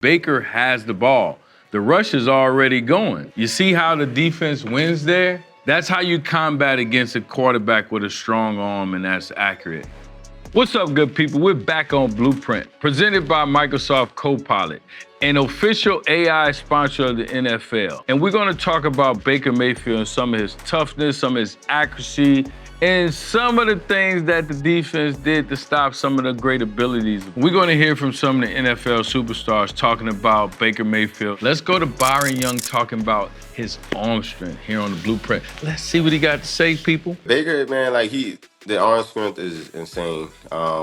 Baker has the ball. The rush is already going. You see how the defense wins there? That's how you combat against a quarterback with a strong arm and that's accurate. What's up, good people? We're back on Blueprint, presented by Microsoft Copilot, an official AI sponsor of the NFL. And we're gonna talk about Baker Mayfield and some of his toughness, some of his accuracy, and some of the things that the defense did to stop some of the great abilities. We're gonna hear from some of the NFL superstars talking about Baker Mayfield. Let's go to Byron Young talking about his arm strength here on the Blueprint. Let's see what he got to say, people. Baker, man, the arm strength is insane.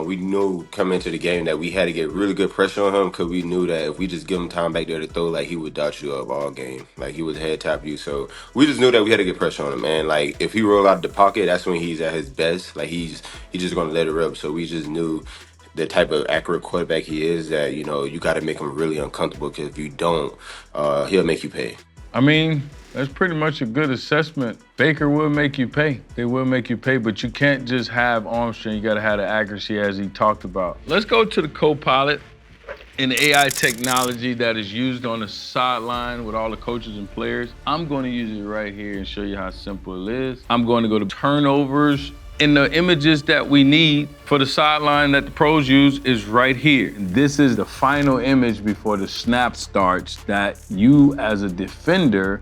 We knew coming into the game that we had to get really good pressure on him because we knew that if we just give him time back there to throw, he would dot you up all game. He would head tap you. So we just knew that we had to get pressure on him, man. If he roll out the pocket, that's when he's at his best. He's just gonna let it rip. So we just knew the type of accurate quarterback he is that, you got to make him really uncomfortable because if you don't, he'll make you pay. I mean, that's pretty much a good assessment. Baker will make you pay. They will make you pay, but you can't just have arm strength. You got to have the accuracy as he talked about. Let's go to the Copilot and the AI technology that is used on the sideline with all the coaches and players. I'm going to use it right here and show you how simple it is. I'm going to go to turnovers. And the images that we need for the sideline that the pros use is right here. This is the final image before the snap starts that you as a defender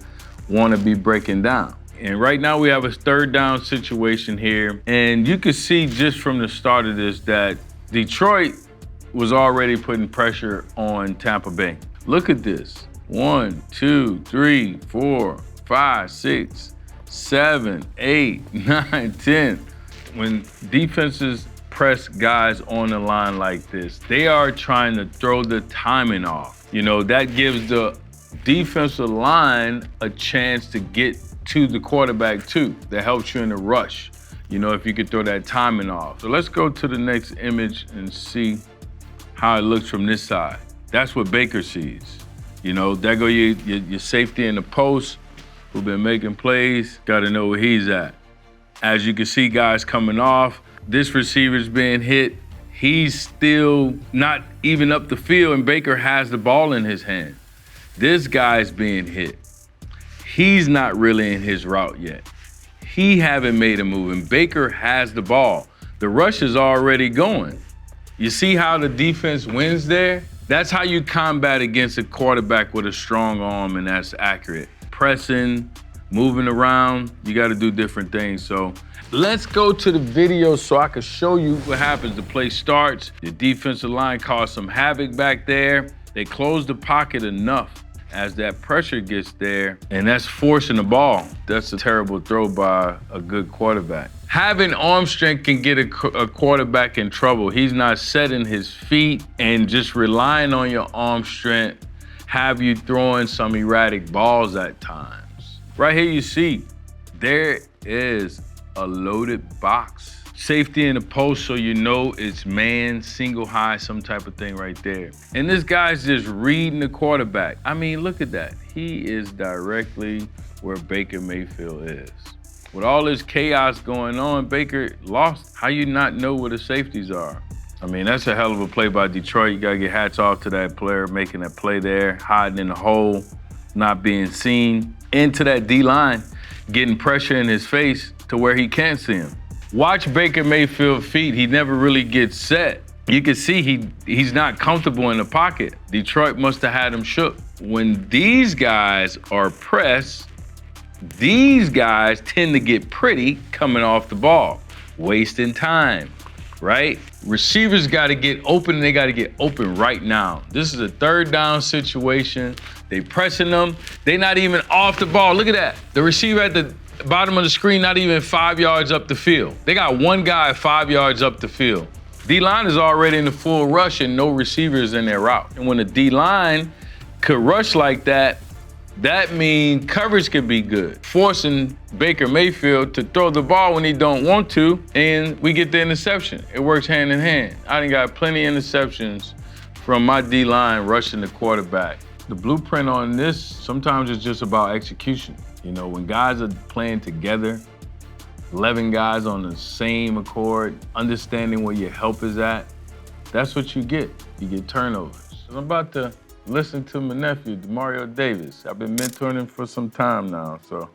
want to be breaking down. And right now we have a third down situation here. And you can see just from the start of this that Detroit was already putting pressure on Tampa Bay. Look at this. 1, 2, 3, 4, 5, 6, 7, 8, 9, 10. When defenses press guys on the line like this, they are trying to throw the timing off. That gives the defensive line a chance to get to the quarterback too. That helps you in the rush, if you could throw that timing off. So let's go to the next image and see how it looks from this side. That's what Baker sees. There go your safety in the post who've been making plays. Got to know where he's at. As you can see, guys coming off, this receiver's being hit. He's still not even up the field, and Baker has the ball in his hand. This guy's being hit. He's not really in his route yet. He haven't made a move, and Baker has the ball. The rush is already going. You see how the defense wins there? That's how you combat against a quarterback with a strong arm and that's accurate. Pressing, moving around, you got to do different things. So let's go to the video so I can show you what happens. The play starts, the defensive line caused some havoc back there. They close the pocket enough as that pressure gets there, and that's forcing the ball. That's a terrible throw by a good quarterback. Having arm strength can get a quarterback in trouble. He's not setting his feet, and just relying on your arm strength have you throwing some erratic balls at times. Right here you see, there is a loaded box. Safety in the post, so you know it's man, single high, some type of thing right there. And this guy's just reading the quarterback. I mean, look at that. He is directly where Baker Mayfield is. With all this chaos going on, Baker lost. How you not know where the safeties are? I mean, that's a hell of a play by Detroit. You gotta get hats off to that player making that play there, hiding in the hole, not being seen. Into that D-line, getting pressure in his face to where he can't see him. Watch Baker Mayfield's feet. He never really gets set. You can see he's not comfortable in the pocket. Detroit must have had him shook. When these guys are pressed, these guys tend to get pretty coming off the ball, wasting time, right? Receivers got to get open, and they got to get open right now. This is a third down situation. They pressing them. They not even off the ball. Look at that. The receiver at the bottom of the screen, not even 5 yards up the field. They got one guy 5 yards up the field. D-line is already in the full rush and no receivers in their route. And when the D-line could rush like that, that means coverage could be good, forcing Baker Mayfield to throw the ball when he don't want to, and we get the interception. It works hand in hand. I done got plenty of interceptions from my D-line rushing the quarterback. The blueprint on this, sometimes it's just about execution. When guys are playing together, 11 guys on the same accord, understanding where your help is at, that's what you get. You get turnovers. I'm about to listen to my nephew, Demario Davis. I've been mentoring him for some time now, so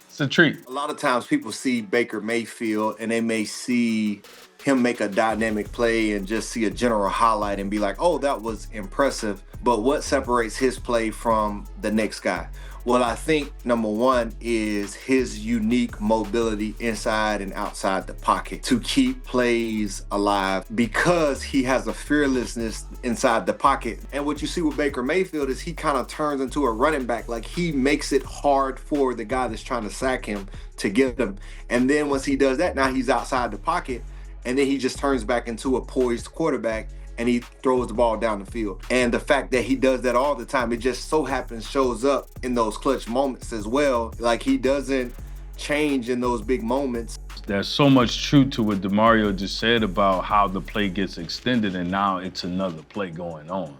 it's a treat. A lot of times people see Baker Mayfield and they may see him make a dynamic play and just see a general highlight and be like, oh, that was impressive. But what separates his play from the next guy? Well, I think number one is his unique mobility inside and outside the pocket to keep plays alive because he has a fearlessness inside the pocket. And what you see with Baker Mayfield is he kind of turns into a running back. Like he makes it hard for the guy that's trying to sack him to get him. And then once he does that, now he's outside the pocket and then he just turns back into a poised quarterback and he throws the ball down the field. And the fact that he does that all the time, it just so happens shows up in those clutch moments as well. Like he doesn't change in those big moments. There's so much truth to what Demario just said about how the play gets extended and now it's another play going on.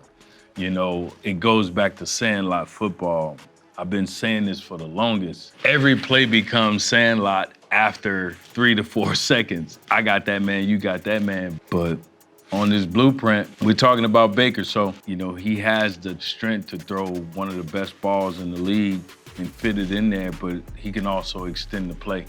You know, it goes back to sandlot football. I've been saying this for the longest. Every play becomes sandlot after 3 to 4 seconds. I got that man, you got that man. But on this blueprint, we're talking about Baker. So, you know, he has the strength to throw one of the best balls in the league and fit it in there, but he can also extend the play,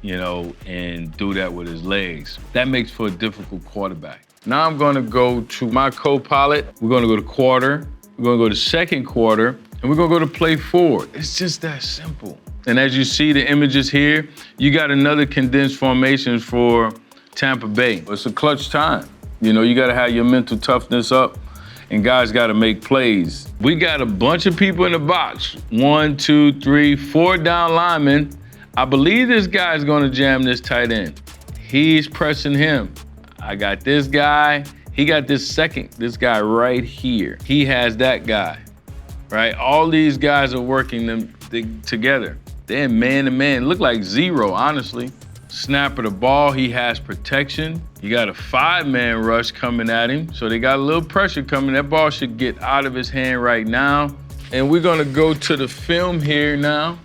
you know, and do that with his legs. That makes for a difficult quarterback. Now I'm gonna go to my co-pilot. We're gonna go to quarter. We're gonna go to second quarter, and we're gonna go to play forward. It's just that simple. And as you see the images here, you got another condensed formation for Tampa Bay. It's a clutch time. You know, you gotta have your mental toughness up and guys gotta make plays. We got a bunch of people in the box. 1, 2, 3, 4 down linemen. I believe this guy's gonna jam this tight end. He's pressing him. I got this guy. He got this guy right here. He has that guy, right? All these guys are working them together. They're man to man. Look like zero, honestly. Snap of the ball, he has protection. You got a 5-man rush coming at him, so they got a little pressure coming. That ball should get out of his hand right now. And we're gonna go to the film here now.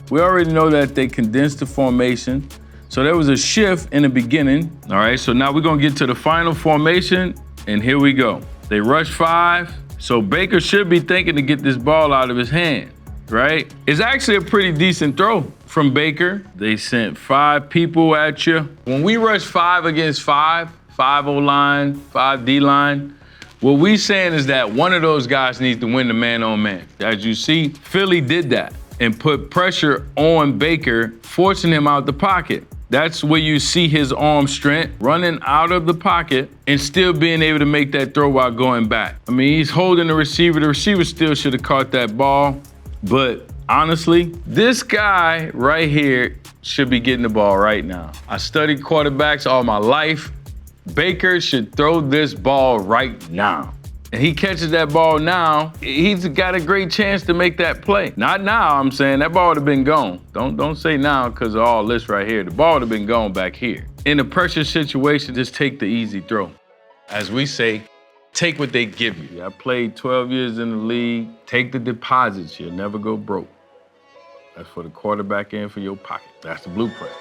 We already know that they condensed the formation. So there was a shift in the beginning. All right, so now we're gonna get to the final formation, and here we go. They rush 5, so Baker should be thinking to get this ball out of his hand, right? It's actually a pretty decent throw from Baker. They sent 5 people at you. When we rush 5 against 5, 5 O-line, 5 D-line, what we saying is that one of those guys needs to win the man-on-man. As you see, Philly did that and put pressure on Baker, forcing him out the pocket. That's where you see his arm strength, running out of the pocket and still being able to make that throw while going back. I mean, he's holding the receiver. The receiver still should have caught that ball. But honestly, this guy right here should be getting the ball right now. I studied quarterbacks all my life. Baker should throw this ball right now. And he catches that ball now, he's got a great chance to make that play. Not now, I'm saying that ball would have been gone. Don't say now because of all this right here. The ball would have been gone back here. In a pressure situation, just take the easy throw. As we say, take what they give you. I played 12 years in the league. Take the deposits, you'll never go broke. That's for the quarterback and for your pocket. That's the blueprint.